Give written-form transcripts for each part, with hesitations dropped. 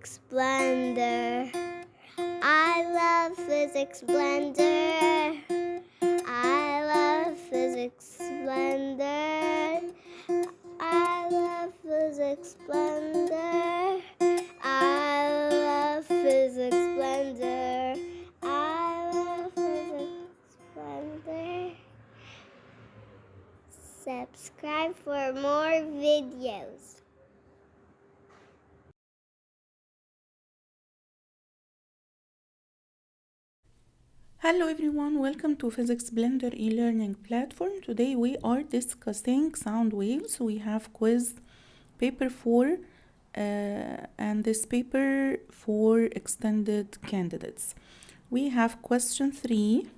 Physics Blender. I love Physics Blender. I love Physics Blender. I love Physics Blender. I love Physics Blender. I love Physics Blender. Subscribe for more videos. Hello everyone, welcome to Physics Blender e-learning platform. Today we are discussing sound waves. We have quiz paper 4 and this paper for extended candidates. We have question 3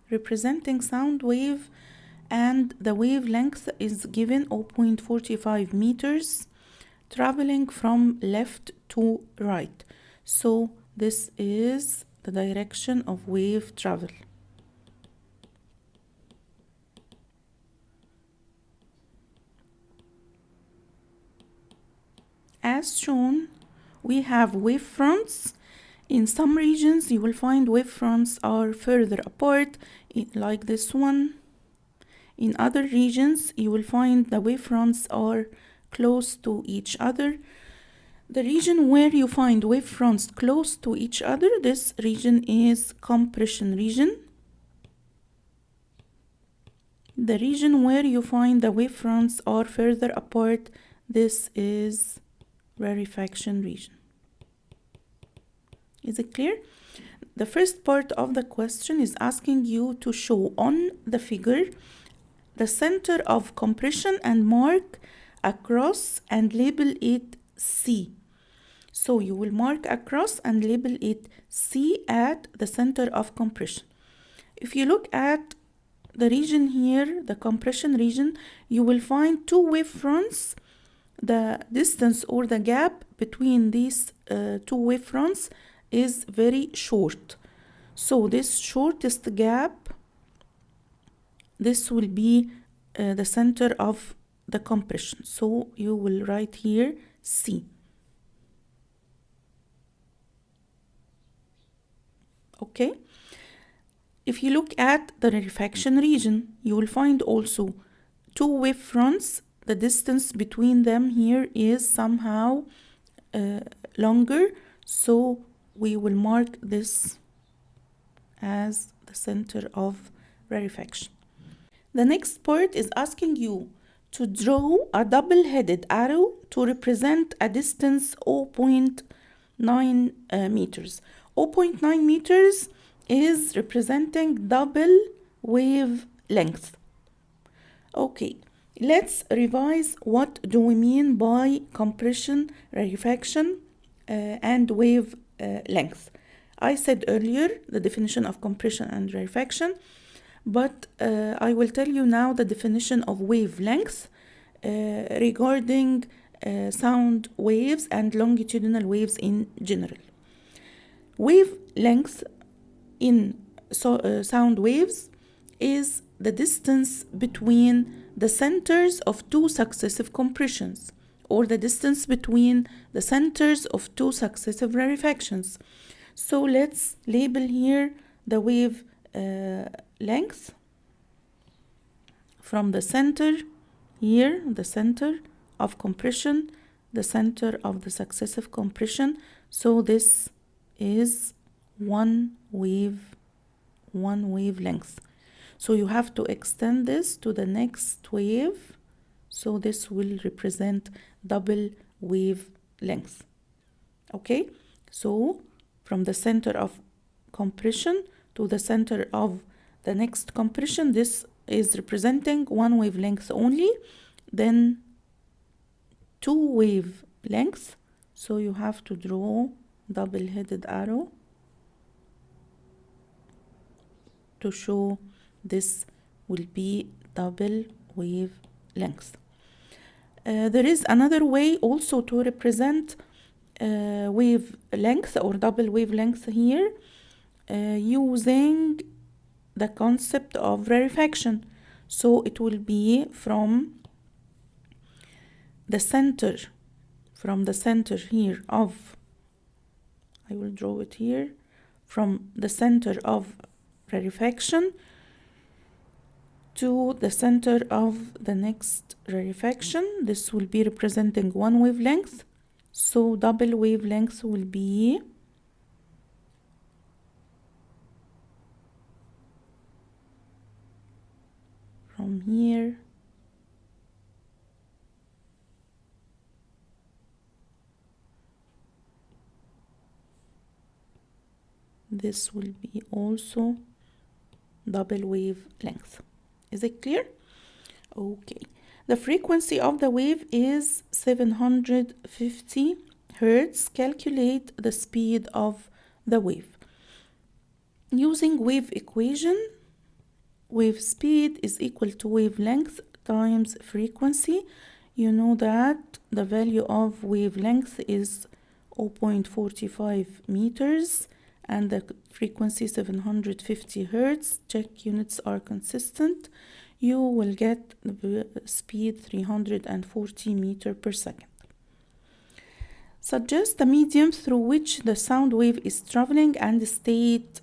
representing sound wave, and the wavelength is given 0.45 meters traveling from left to right. So this is the direction of wave travel. As shown, we have wave fronts. In some regions, you will find wave fronts are further apart, like this one. In other regions, you will find the wave fronts are close to each other. The region where you find wave fronts close to each other, this region is compression region. The region where you find the wave fronts are further apart, this is rarefaction region. Is it clear? The first part of the question is asking you to show on the figure the center of compression and mark across and label it C. So you will mark across and label it C at the center of compression. If you look at the region here, the compression region, you will find two wave fronts. The distance or the gap between these two wave fronts is very short. So this shortest gap, this will be the center of the compression. So you will write here C. Okay. If you look at the rarefaction region, you will find also two wave fronts. The distance between them here is somehow longer, so we will mark this as the center of rarefaction. The next part is asking you to draw a double-headed arrow to represent a distance 0.9 meters. 0.9 meters is representing double wave length. Okay, let's revise what do we mean by compression, rarefaction, and wave length. I said earlier the definition of compression and rarefaction, but I will tell you now the definition of wavelength regarding sound waves and longitudinal waves in general. Wavelength in sound waves is the distance between the centers of two successive compressions, or the distance between the centers of two successive rarefactions. So let's label here the wave length from the center here, the center of compression, the center of the successive compression. So this is one wavelength. So you have to extend this to the next wave. So this will represent double wave length. Okay, so from the center of compression to the center of the next compression, this is representing one wavelength only, then two wavelengths. So you have to draw double-headed arrow to show this will be double wavelength. There is another way also to represent wavelength or double wavelength here using the concept of rarefaction. So it will be from the center here of I will draw it here, from the center of rarefaction to the center of the next rarefaction. This will be representing one wavelength, so double wavelength will be from here this will be also double wavelength. Is it clear? Okay. The frequency of the wave is 750 Hertz. Calculate the speed of the wave. Using wave equation, wave speed is equal to wavelength times frequency. You know that the value of wavelength is 0.45 meters and the frequency 750 Hertz. Check units are consistent. You will get the speed 340 meters per second. Suggest the medium through which the sound wave is traveling and state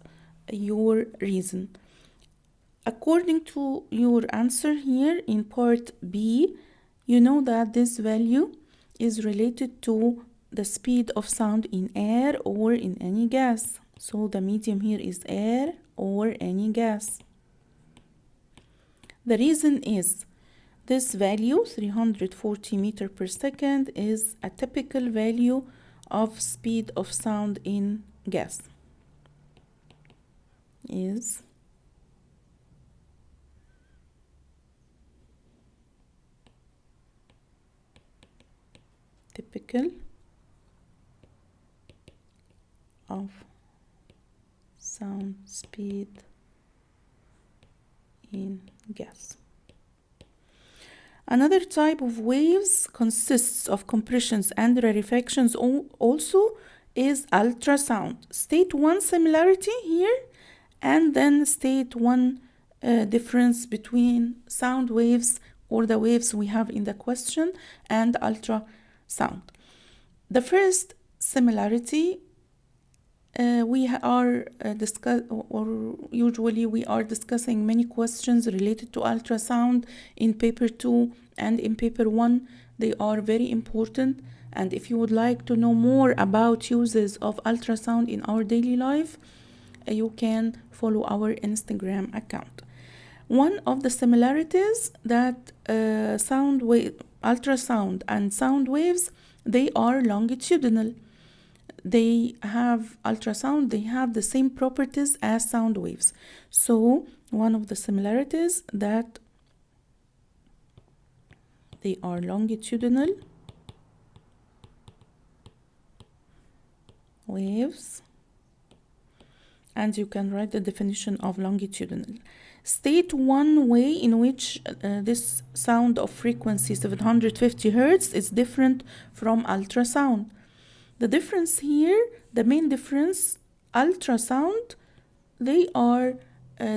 your reason. According to your answer here in part B, you know that this value is related to the speed of sound in air or in any gas. So the medium here is air or any gas. The reason is this value, 340 meters per second, is a typical value of speed of sound in gas. Is typical of sound speed in gas. Another type of waves consists of compressions and rarefactions also is ultrasound. State one similarity here and then state one difference between sound waves or the waves we have in the question and ultrasound. The first similarity we are usually we are discussing many questions related to ultrasound in paper 2 and in paper 1. They are very important, and if you would like to know more about uses of ultrasound in our daily life, you can follow our Instagram account. One of the similarities that ultrasound and sound waves, they are longitudinal. They have ultrasound, they have the same properties as sound waves. So one of the similarities that they are longitudinal waves, and you can write the definition of longitudinal. State one way in which this sound of frequency 750 Hertz is different from ultrasound. The difference here, the main difference, ultrasound, they are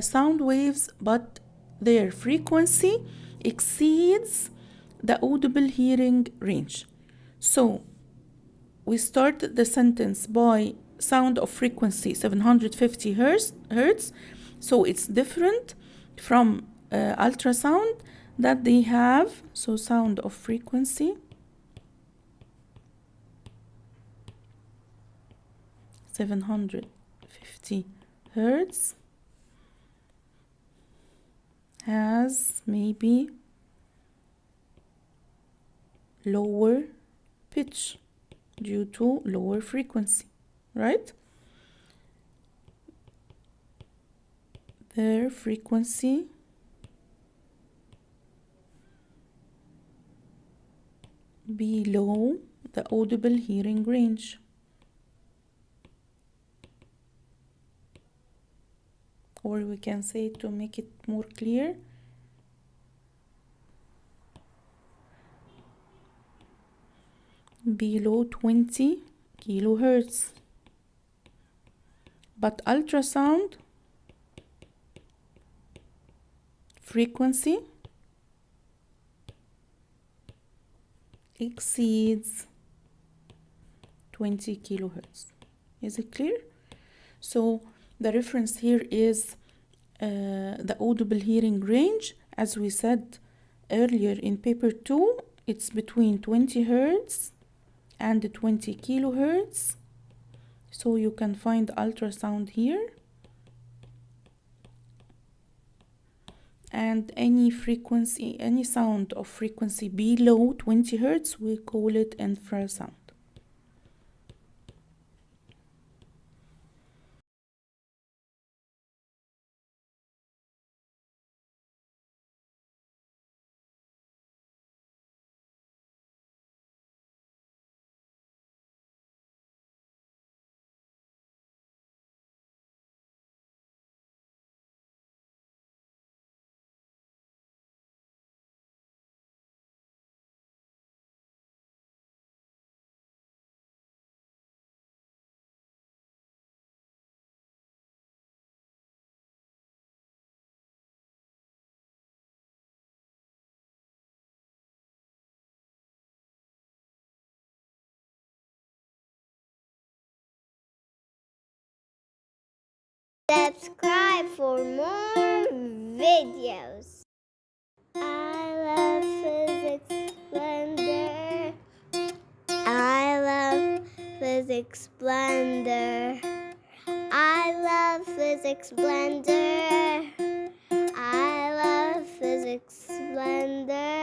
sound waves, but their frequency exceeds the audible hearing range. So we start the sentence by sound of frequency 750 Hertz. So it's different from ultrasound that they have. So sound of frequency 750 Hertz has maybe lower pitch due to lower frequency, right? Their frequency below the audible hearing range. Or we can say, to make it more clear, below 20 kilohertz. But ultrasound frequency exceeds 20 kilohertz. Is it clear? So the reference here is the audible hearing range. As we said earlier in paper 2, it's between 20 hertz and 20 kilohertz. So you can find ultrasound here. And any frequency, any sound of frequency below 20 hertz, we call it infrasound. Subscribe for more videos. I love physics splendor. I love physics splendor. I love physics splendor. I love physics splendor.